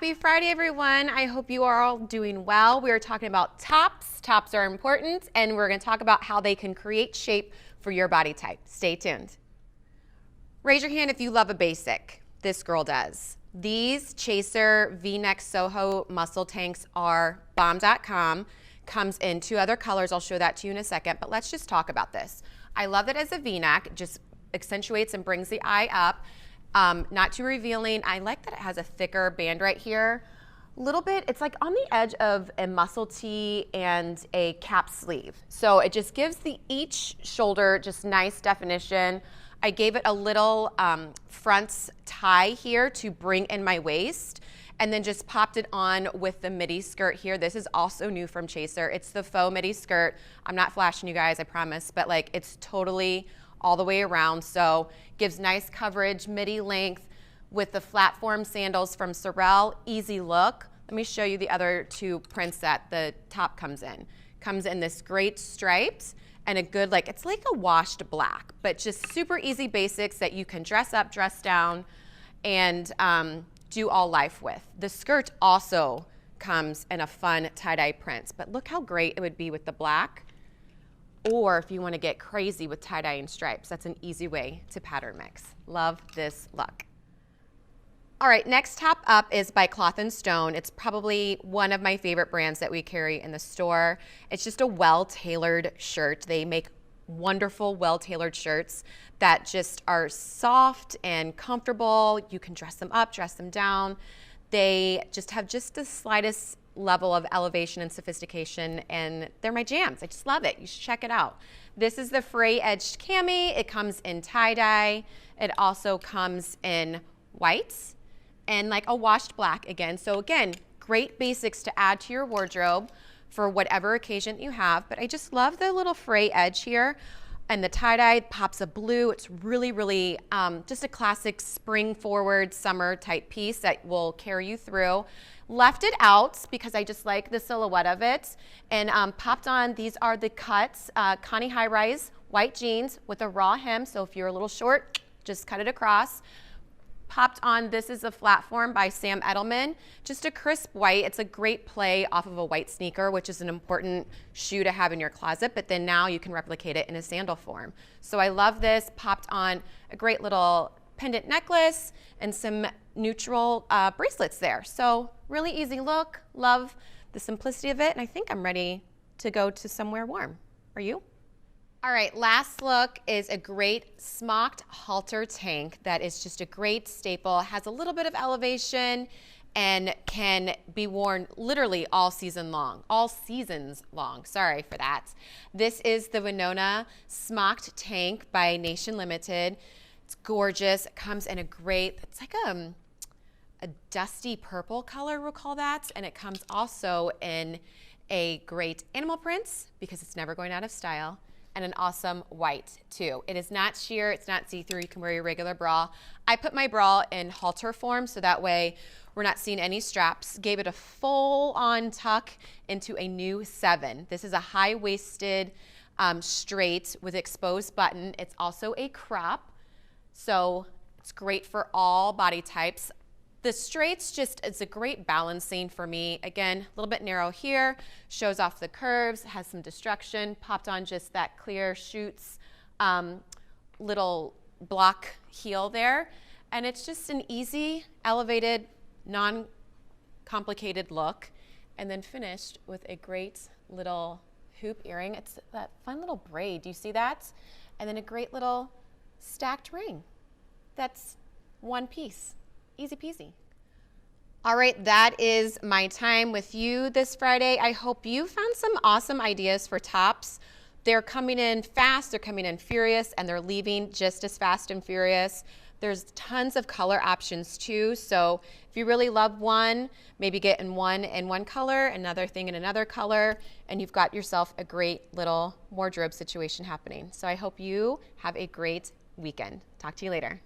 Happy Friday, everyone. I hope you are all doing well. We are talking about tops. Tops are important, and we're going to talk about how they can create shape for your body type. Stay tuned. Raise your hand if you love a basic. This girl does. These Chaser V-neck Soho muscle tanks are bomb.com. Comes in 2 other colors. I'll show that to you in a second, but let's just talk about this. I love that as a V-neck. It just accentuates and brings the eye up. Not too revealing. I like that it has a thicker band right here. A little bit, it's like on the edge of a muscle tee and a cap sleeve. So it just gives each shoulder just nice definition. I gave it a little front tie here to bring in my waist, and then just popped it on with the midi skirt here. This is also new from Chaser. It's the faux midi skirt. I'm not flashing you guys, I promise, but like it's totally all the way around. So gives nice coverage, midi length with the flat form sandals from Sorel. Easy look. Let me show you the other 2 prints that the top comes in. Comes in this great striped and a good, like, it's like a washed black, but just super easy basics that you can dress up, dress down, and do all life with. The skirt also comes in a fun tie-dye print, but look how great it would be with the black. Or if you want to get crazy with tie-dye and stripes, that's an easy way to pattern mix. Love this look. All right, next top up is by Cloth & Stone. It's probably one of my favorite brands that we carry in the store. It's just a well-tailored shirt. They make wonderful, well-tailored shirts that just are soft and comfortable. You can dress them up, dress them down. They just have just the slightest level of elevation and sophistication, and they're my jams. I just love it. You should check it out. This is the fray edged cami. It comes in tie-dye. It also comes in whites and like a washed black again. So again, great basics to add to your wardrobe for whatever occasion you have. But I just love the little fray edge here. And the tie-dye pops of blue. It's really, really just a classic spring forward summer type piece that will carry you through. Left it out because I just like the silhouette of it, and popped on, these are the cuts, Connie high rise white jeans with a raw hem, so if you're a little short, just cut it across. Popped on, this is a flat form by Sam Edelman, just a crisp white. It's a great play off of a white sneaker, which is an important shoe to have in your closet, but then now you can replicate it in a sandal form. So I love this. Popped on a great little pendant necklace and some neutral bracelets there. So really easy look. Love the simplicity of it, and I think I'm ready to go to somewhere warm. Are you? All right, last look is a great smocked halter tank that is just a great staple. Has a little bit of elevation and can be worn literally all seasons long. Sorry for that. This is the Winona smocked tank by Nation Limited. It's gorgeous. It comes in a great, it's like a dusty purple color, we'll call that. And it comes also in a great animal print because it's never going out of style, and an awesome white too. It is not sheer, it's not see-through. You can wear your regular bra. I put my bra in halter form so that way we're not seeing any straps. Gave it a full-on tuck into a new 7. This is a high-waisted straight with exposed button. It's also a crop, so it's great for all body types. The straights it's a great balancing for me. Again, a little bit narrow here, shows off the curves, has some destruction, popped on just that clear chutes, little block heel there. And it's just an easy, elevated, non-complicated look. And then finished with a great little hoop earring. It's that fun little braid, do you see that? And then a great little stacked ring. That's one piece. Easy peasy. All right, that is my time with you this Friday. I hope you found some awesome ideas for tops. They're coming in fast, they're coming in furious, and they're leaving just as fast and furious. There's tons of color options too, so if you really love one, maybe get one in one color, another thing in another color, and you've got yourself a great little wardrobe situation happening. So I hope you have a great weekend. Talk to you later.